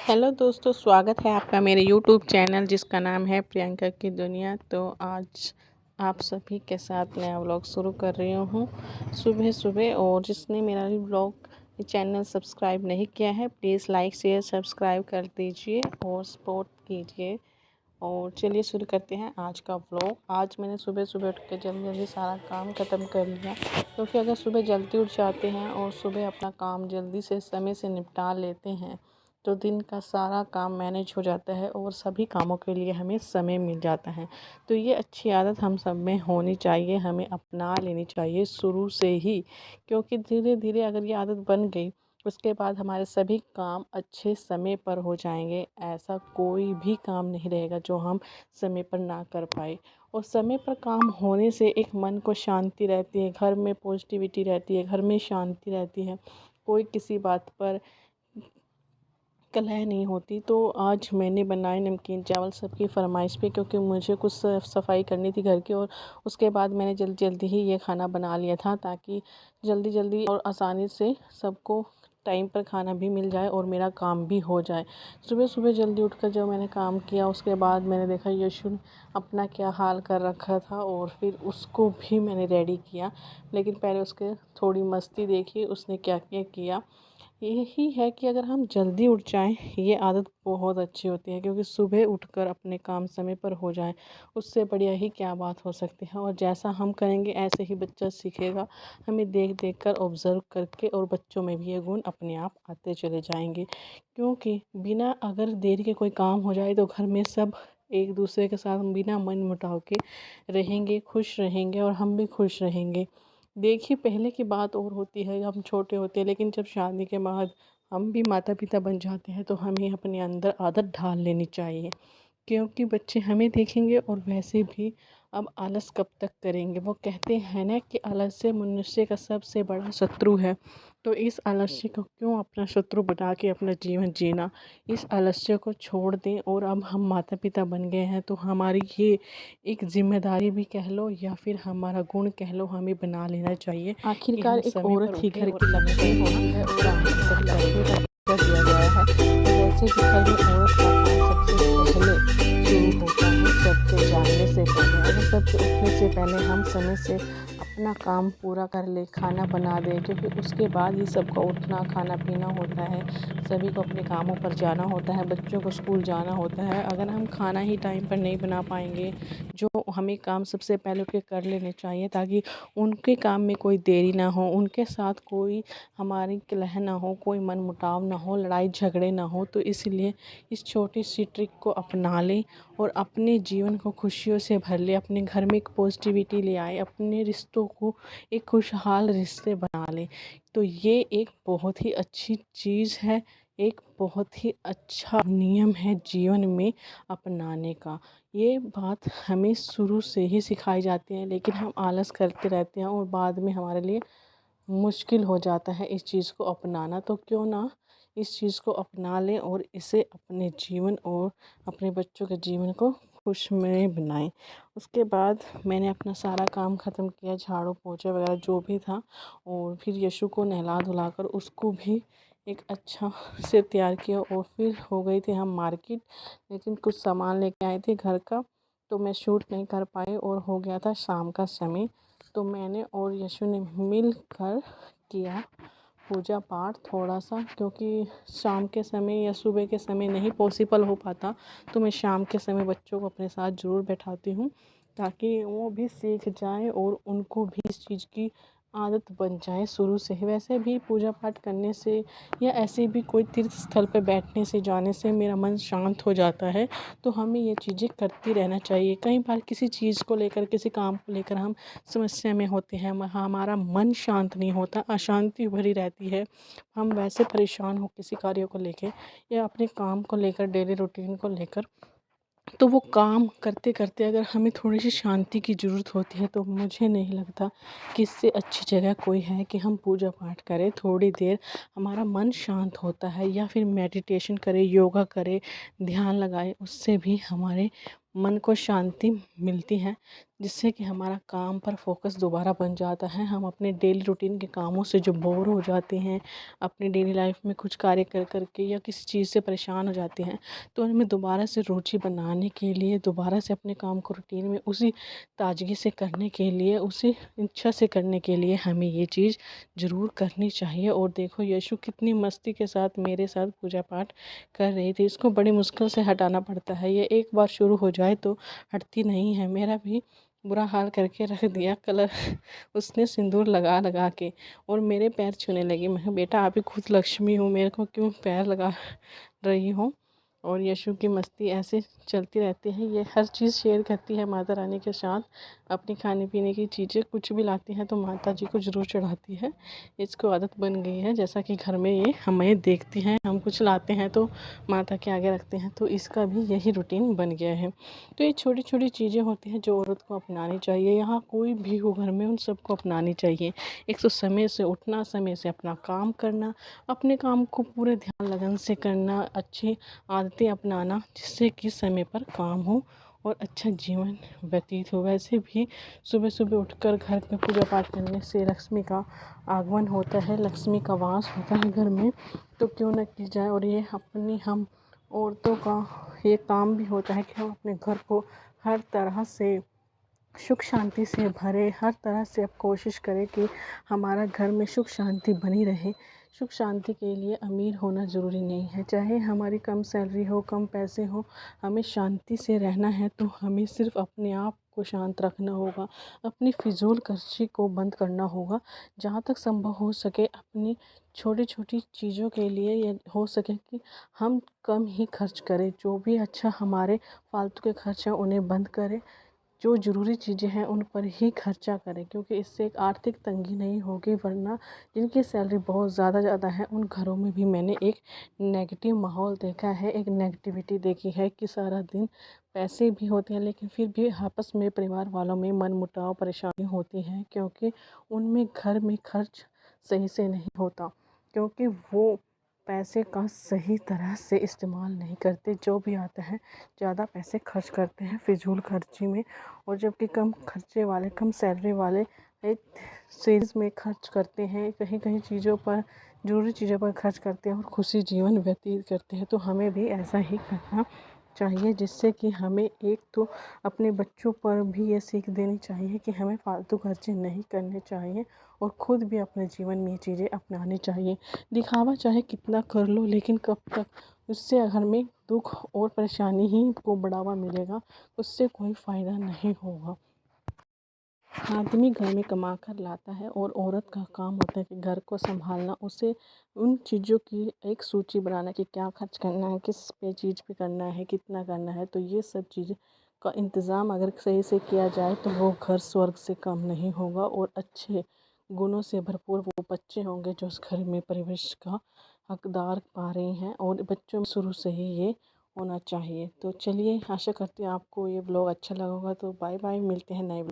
Hello दोस्तों, स्वागत है आपका मेरे यूट्यूब चैनल जिसका नाम है प्रियंका की दुनिया। तो आज आप सभी के साथ नया व्लॉग शुरू कर रही हूँ सुबह सुबह। और जिसने मेरा व्लॉग चैनल सब्सक्राइब नहीं किया है प्लीज़ लाइक शेयर सब्सक्राइब कर दीजिए और सपोर्ट कीजिए। और चलिए शुरू करते हैं आज का व्लॉग। आज मैंने सुबह सुबह उठ के जल्दी जल्दी सारा काम ख़त्म कर लिया, क्योंकि अगर सुबह जल्दी उठ जाते हैं और सुबह अपना काम जल्दी से समय से निपटा लेते हैं तो दिन का सारा काम मैनेज हो जाता है और सभी कामों के लिए हमें समय मिल जाता है। तो ये अच्छी आदत हम सब में होनी चाहिए, हमें अपना लेनी चाहिए शुरू से ही, क्योंकि धीरे धीरे अगर ये आदत बन गई उसके बाद हमारे सभी काम अच्छे समय पर हो जाएंगे। ऐसा कोई भी काम नहीं रहेगा जो हम समय पर ना कर पाए। और समय पर काम होने से एक मन को शांति रहती है, घर में पॉजिटिविटी रहती है, घर में शांति रहती है, कोई किसी बात पर कलह नहीं होती। तो आज मैंने बनाए नमकीन चावल सबकी फरमाइश पे, क्योंकि मुझे कुछ सफाई करनी थी घर की। और उसके बाद मैंने जल्दी जल्दी ही ये खाना बना लिया था, ताकि जल्दी जल्दी और आसानी से सबको टाइम पर खाना भी मिल जाए और मेरा काम भी हो जाए। सुबह सुबह जल्दी उठकर जब मैंने काम किया उसके बाद मैंने देखा यशु ने अपना क्या हाल कर रखा था, और फिर उसको भी मैंने रेडी किया। लेकिन पहले उसके थोड़ी मस्ती देखी उसने क्या क्या किया। यही है कि अगर हम जल्दी उठ जाएं ये आदत बहुत अच्छी होती है, क्योंकि सुबह उठकर अपने काम समय पर हो जाएं उससे बढ़िया ही क्या बात हो सकती है। और जैसा हम करेंगे ऐसे ही बच्चा सीखेगा, हमें देख देख कर ऑब्ज़र्व करके, और बच्चों में भी ये गुण अपने आप आते चले जाएंगे। क्योंकि बिना अगर देर के कोई काम हो जाए तो घर में सब एक दूसरे के साथ बिना मन मुटाव के रहेंगे, खुश रहेंगे और हम भी खुश रहेंगे। देखिए, पहले की बात और होती है, हम छोटे होते हैं, लेकिन जब शादी के बाद हम भी माता पिता बन जाते हैं तो हमें अपने अंदर आदत ढाल लेनी चाहिए, क्योंकि बच्चे हमें देखेंगे और वैसे भी अब आलस कब तक करेंगे। वो कहते हैं ना कि आलस्य मनुष्य का सबसे बड़ा शत्रु है। तो इस आलस्य को क्यों अपना शत्रु बना के अपना जीवन जीना। इस आलस्य को छोड़ दें। और अब हम माता पिता बन गए हैं तो हमारी ये एक जिम्मेदारी भी कह लो या फिर हमारा गुण कह लो, हमें बना लेना चाहिए। आखिरकार एक औरत ही घर की लक्ष्मी होती है और सभी लक्ष्मी का दर्जा दिया गया है। तो वैसे भी घर में औरत का काम सबसे पहले शुरू होता है, सबके जागने से पहले। अगर सबके उठने से पहले हम समय से अपना काम पूरा कर ले, खाना बना दें, क्योंकि उसके बाद ही सबका उठना खाना पीना होता है, सभी को अपने कामों पर जाना होता है, बच्चों को स्कूल जाना होता है। अगर हम खाना ही टाइम पर नहीं बना पाएंगे, जो हमें काम सबसे पहले के कर लेने चाहिए, ताकि उनके काम में कोई देरी ना हो, उनके साथ कोई हमारी कलह ना हो, कोई मन मुटाव ना हो, लड़ाई झगड़े ना हो। तो इसलिए इस छोटी सी ट्रिक को अपना लें और अपने जीवन को खुशियों से भर ले, अपने घर में एक पॉजिटिविटी ले आए, अपने रिश्तों को एक खुशहाल रिश्ते बना लें। तो ये एक बहुत ही अच्छी चीज़ है, एक बहुत ही अच्छा नियम है जीवन में अपनाने का। ये बात हमें शुरू से ही सिखाई जाती है, लेकिन हम आलस करते रहते हैं और बाद में हमारे लिए मुश्किल हो जाता है इस चीज़ को अपनाना। तो क्यों ना इस चीज़ को अपना लें और इसे अपने जीवन और अपने बच्चों के जीवन को खुशमय बनाएं। उसके बाद मैंने अपना सारा काम ख़त्म किया, झाड़ू पोछा वगैरह जो भी था, और फिर यशु को नहला धुलाकर उसको भी एक अच्छा से तैयार किया। और फिर हो गई थी हम मार्केट, लेकिन कुछ सामान लेके आए थे घर का, तो मैं शूट नहीं कर पाई और हो गया था शाम का समय। तो मैंने और यशु ने मिल कर किया पूजा पाठ थोड़ा सा, क्योंकि शाम के समय या सुबह के समय नहीं पॉसिबल हो पाता। तो मैं शाम के समय बच्चों को अपने साथ ज़रूर बैठाती हूँ, ताकि वो भी सीख जाएं और उनको भी इस चीज़ की आदत बन जाए शुरू से ही। वैसे भी पूजा पाठ करने से या ऐसे भी कोई तीर्थ स्थल पर बैठने से जाने से मेरा मन शांत हो जाता है। तो हमें ये चीज़ें करती रहना चाहिए। कई बार किसी चीज़ को लेकर, किसी काम को लेकर हम समस्या में होते हैं, हमारा मन शांत नहीं होता, अशांति भरी रहती है, हम वैसे परेशान हो किसी कार्य को लेकर या अपने काम को लेकर, डेली रूटीन को लेकर। तो वो काम करते करते अगर हमें थोड़ी सी शांति की ज़रूरत होती है, तो मुझे नहीं लगता कि इससे अच्छी जगह कोई है कि हम पूजा पाठ करें। थोड़ी देर हमारा मन शांत होता है, या फिर मेडिटेशन करें, योगा करें, ध्यान लगाएं, उससे भी हमारे मन को शांति मिलती है, जिससे कि हमारा काम पर फोकस दोबारा बन जाता है। हम अपने डेली रूटीन के कामों से जो बोर हो जाते हैं, अपनी डेली लाइफ में कुछ कार्य कर कर के या किसी चीज़ से परेशान हो जाते हैं, तो उनमें दोबारा से रुचि बनाने के लिए, दोबारा से अपने काम को रूटीन में उसी ताजगी से करने के लिए, उसी इच्छा से करने के लिए हमें ये चीज़ ज़रूर करनी चाहिए। और देखो यीशु कितनी मस्ती के साथ मेरे साथ पूजा पाठ कर रही थी। इसको बड़ी मुश्किल से हटाना पड़ता है, ये एक बार शुरू हो जाए तो हटती नहीं है। मेरा भी बुरा हाल करके रख दिया कलर उसने सिंदूर लगा लगा के, और मेरे पैर छूने लगी। मैं कहा, बेटा आप ही खुद लक्ष्मी हो, मेरे को क्यों पैर लगा रही हो। और यीशु की मस्ती ऐसे चलती रहती है। ये हर चीज़ शेयर करती है माता रानी के साथ। अपनी खाने पीने की चीज़ें कुछ भी लाती हैं तो माता जी को ज़रूर चढ़ाती है। इसको आदत बन गई है, जैसा कि घर में ये हमें देखती हैं, हम कुछ लाते हैं तो माता के आगे रखते हैं, तो इसका भी यही रूटीन बन गया है। तो ये छोटी छोटी चीज़ें होती हैं जो औरत को अपनानी चाहिए। यहाँ कोई भी हो घर में, उन सबको अपनानी चाहिए। एक तो समय से उठना, समय से अपना काम करना, अपने काम को पूरे ध्यान लगन से करना, अच्छी आदतें अपनाना, जिससे कि समय पर काम हो और अच्छा जीवन व्यतीत हो। वैसे भी सुबह सुबह उठकर घर में पूजा पाठ करने से लक्ष्मी का आगमन होता है, लक्ष्मी का वास होता है घर में, तो क्यों न की जाए। और ये अपनी हम औरतों का ये काम भी होता है कि हम अपने घर को हर तरह से सुख शांति से भरे, हर तरह से अब कोशिश करें कि हमारा घर में सुख शांति बनी रहे। सुख शांति के लिए अमीर होना ज़रूरी नहीं है, चाहे हमारी कम सैलरी हो, कम पैसे हो, हमें शांति से रहना है तो हमें सिर्फ अपने आप को शांत रखना होगा, अपनी फिजूल खर्ची को बंद करना होगा। जहाँ तक संभव हो सके अपनी छोटी छोटी चीज़ों के लिए ये हो सके कि हम कम ही खर्च करें। जो भी अच्छा हमारे फालतू के खर्च हैं उन्हें बंद करें, जो ज़रूरी चीज़ें हैं उन पर ही खर्चा करें, क्योंकि इससे एक आर्थिक तंगी नहीं होगी। वरना जिनकी सैलरी बहुत ज़्यादा है उन घरों में भी मैंने एक नेगेटिव माहौल देखा है, एक नेगेटिविटी देखी है कि सारा दिन पैसे भी होते हैं लेकिन फिर भी आपस में परिवार वालों में मनमुटाव परेशानी होती है, क्योंकि उनमें घर में खर्च सही से नहीं होता, क्योंकि वो पैसे का सही तरह से इस्तेमाल नहीं करते। जो भी आता है ज़्यादा पैसे खर्च करते हैं फिजूल खर्ची में, और जबकि कम खर्चे वाले, कम सैलरी वाले एक चीज़ में खर्च करते हैं, कहीं कहीं चीज़ों पर, ज़रूरी चीज़ों पर खर्च करते हैं और खुशी जीवन व्यतीत करते हैं। तो हमें भी ऐसा ही करना चाहिए, जिससे कि हमें एक तो अपने बच्चों पर भी ये सीख देनी चाहिए कि हमें फालतू खर्चे नहीं करने चाहिए, और ख़ुद भी अपने जीवन में ये चीज़ें अपनानी चाहिए। दिखावा चाहे कितना कर लो, लेकिन कब तक, उससे घर में दुख और परेशानी ही को बढ़ावा मिलेगा, उससे कोई फ़ायदा नहीं होगा। आदमी घर में कमा कर लाता है और औरत का काम होता है कि घर को संभालना, उसे उन चीज़ों की एक सूची बनाना कि क्या खर्च करना है, किस पे चीज़ पे करना है, कितना करना है। तो ये सब चीज़ें का इंतज़ाम अगर सही से किया जाए तो वो घर स्वर्ग से कम नहीं होगा, और अच्छे गुणों से भरपूर वो बच्चे होंगे जो उस घर में परिवेश का हकदार पा रहे हैं। और बच्चों में शुरू से ही ये होना चाहिए। तो चलिए, आशा करती हूँ आपको ये ब्लॉग अच्छा लगा होगा। तो बाय बाय, मिलते हैं नए